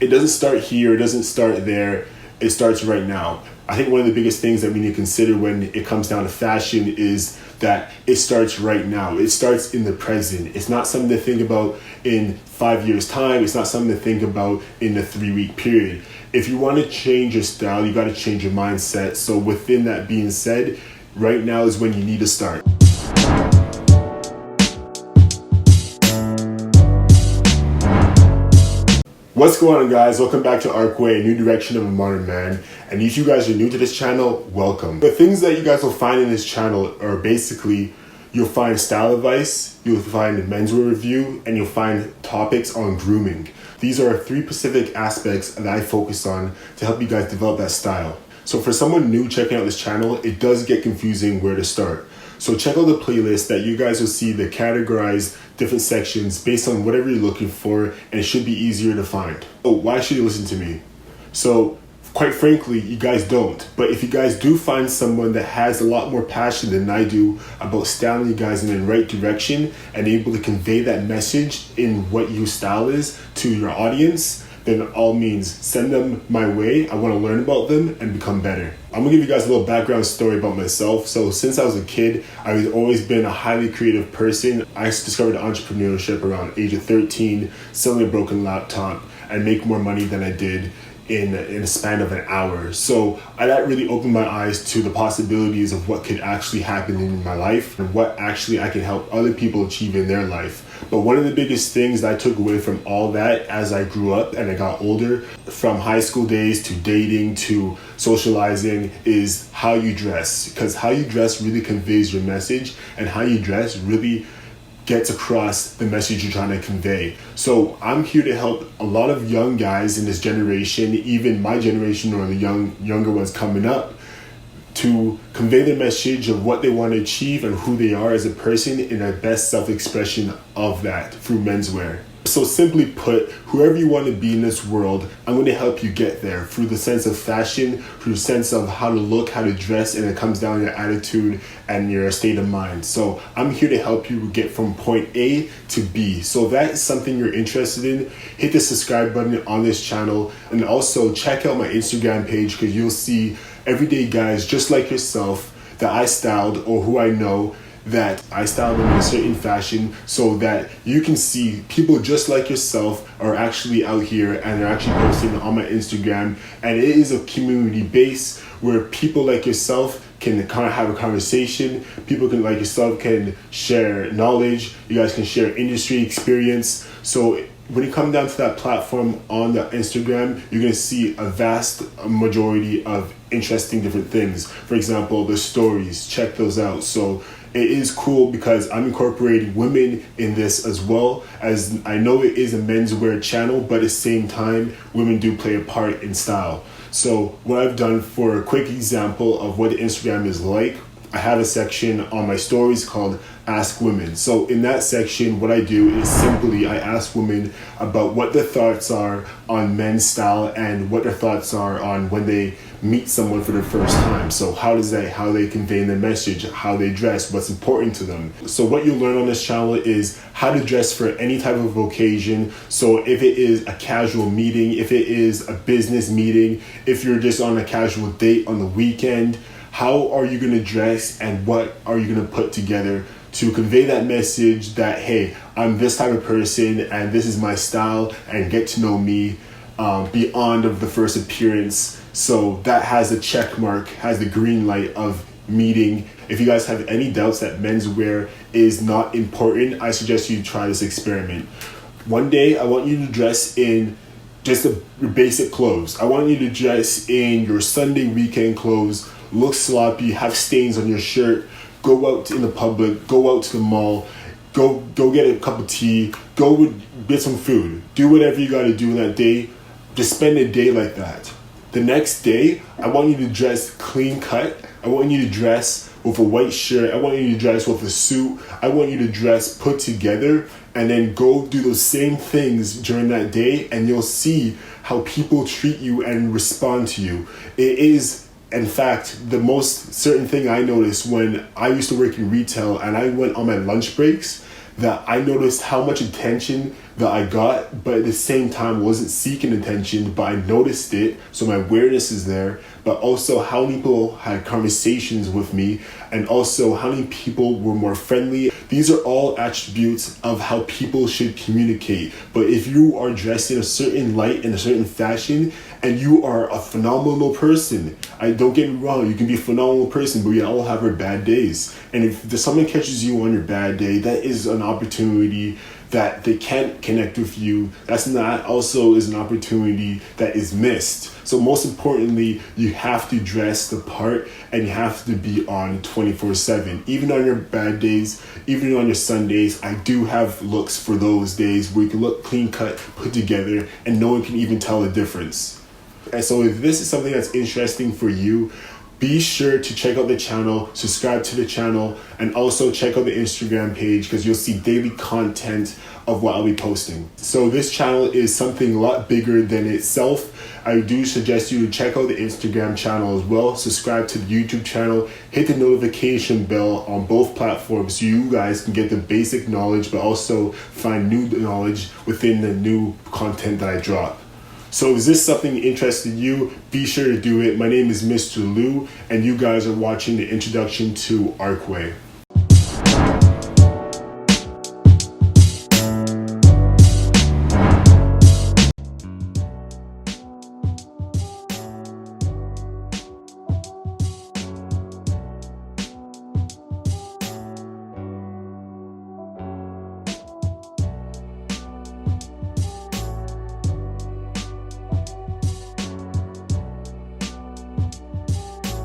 it doesn't start here, it doesn't start there, it starts right now. I think one of the biggest things that we need to consider when it comes down to fashion is that it starts right now. It starts in the present. It's not something to think about in 5 years' time. It's not something to think about in a 3-week period. If you want to change your style, you got to change your mindset. So within that being said, right now is when you need to start. What's going on, guys? Welcome back to Arccway, a new direction of a modern man. And if you guys are new to this channel, welcome. The things that you guys will find in this channel are basically, you'll find style advice, you'll find menswear review, and you'll find topics on grooming. These are 3 specific aspects that I focus on to help you guys develop that style. So for someone new checking out this channel, it does get confusing where to start. So check out the playlist that you guys will see the categorized different sections based on whatever you're looking for, and it should be easier to find. Oh, why should you listen to me? So quite frankly, you guys don't. But if you guys do find someone that has a lot more passion than I do about styling you guys in the right direction and able to convey that message in what your style is to your audience, then all means send them my way. I want to learn about them and become better. I'm gonna give you guys a little background story about myself. So since I was a kid, I've always been a highly creative person. I discovered entrepreneurship around age of 13, selling a broken laptop, and make more money than I did in a span of an hour. So that really opened my eyes to the possibilities of what could actually happen in my life and what actually I can help other people achieve in their life. But one of the biggest things that I took away from all that as I grew up and I got older, from high school days to dating to socializing, is how you dress. Because how you dress really conveys your message, and how you dress really gets across the message you're trying to convey. So I'm here to help a lot of young guys in this generation, even my generation or the younger ones coming up, to convey the message of what they want to achieve and who they are as a person in their best self-expression of that through menswear. So simply put, whoever you want to be in this world, I'm going to help you get there through the sense of fashion, through the sense of how to look, how to dress, and it comes down to your attitude and your state of mind. So I'm here to help you get from point A to B. So if that is something you're interested in, hit the subscribe button on this channel, and also check out my Instagram page, because you'll see everyday guys just like yourself that I styled, or who I know that I style them in a certain fashion, so that you can see people just like yourself are actually out here and they're actually posting on my Instagram. And it is a community base where people like yourself can kind of have a conversation. People like yourself can share knowledge. You guys can share industry experience. So when you come down to that platform on the Instagram, you're going to see a vast majority of interesting different things. For example, the stories, check those out. So it is cool because I'm incorporating women in this as well, as I know it is a menswear channel, but at the same time, women do play a part in style. So what I've done, for a quick example of what Instagram is like, I have a section on my stories called Ask Women. So in that section, what I do is simply I ask women about what their thoughts are on men's style and what their thoughts are on when they meet someone for the first time. So how they convey their message, how they dress, what's important to them. So what you learn on this channel is how to dress for any type of occasion. So if it is a casual meeting, if it is a business meeting, if you're just on a casual date on the weekend, how are you going to dress and what are you going to put together to convey that message that, hey, I'm this type of person and this is my style, and get to know me beyond of the first appearance. So that has a check mark, has the green light of meeting. If you guys have any doubts that menswear is not important, I suggest you try this experiment. One day, I want you to dress in just your basic clothes. I want you to dress in your Sunday weekend clothes, look sloppy, have stains on your shirt, go out in the public, go out to the mall, go get a cup of tea, go get some food, do whatever you got to do that day. Just spend a day like that. The next day, I want you to dress clean cut. I want you to dress with a white shirt. I want you to dress with a suit. I want you to dress put together, and then go do those same things during that day, and you'll see how people treat you and respond to you. It is, in fact, the most certain thing I noticed when I used to work in retail and I went on my lunch breaks, that I noticed how much attention that I got, but at the same time wasn't seeking attention, but I noticed it, so my awareness is there. But also how many people had conversations with me, and also how many people were more friendly. These are all attributes of how people should communicate. But if you are dressed in a certain light, in a certain fashion, and you are a phenomenal person, don't get me wrong, you can be a phenomenal person, but we all have our bad days. And if someone catches you on your bad day, that is an opportunity that they can't connect with you. That's not also is an opportunity that is missed. So most importantly, you have to dress the part, and you have to be on 24/7. Even on your bad days, even on your Sundays, I do have looks for those days where you can look clean cut, put together, and no one can even tell the difference. And so if this is something that's interesting for you, be sure to check out the channel, subscribe to the channel, and also check out the Instagram page, because you'll see daily content of what I'll be posting. So this channel is something a lot bigger than itself. I do suggest you to check out the Instagram channel as well, subscribe to the YouTube channel, hit the notification bell on both platforms so you guys can get the basic knowledge, but also find new knowledge within the new content that I drop. So is this something interested you? Be sure to do it. My name is Mr. Lou, and you guys are watching the introduction to Arccway.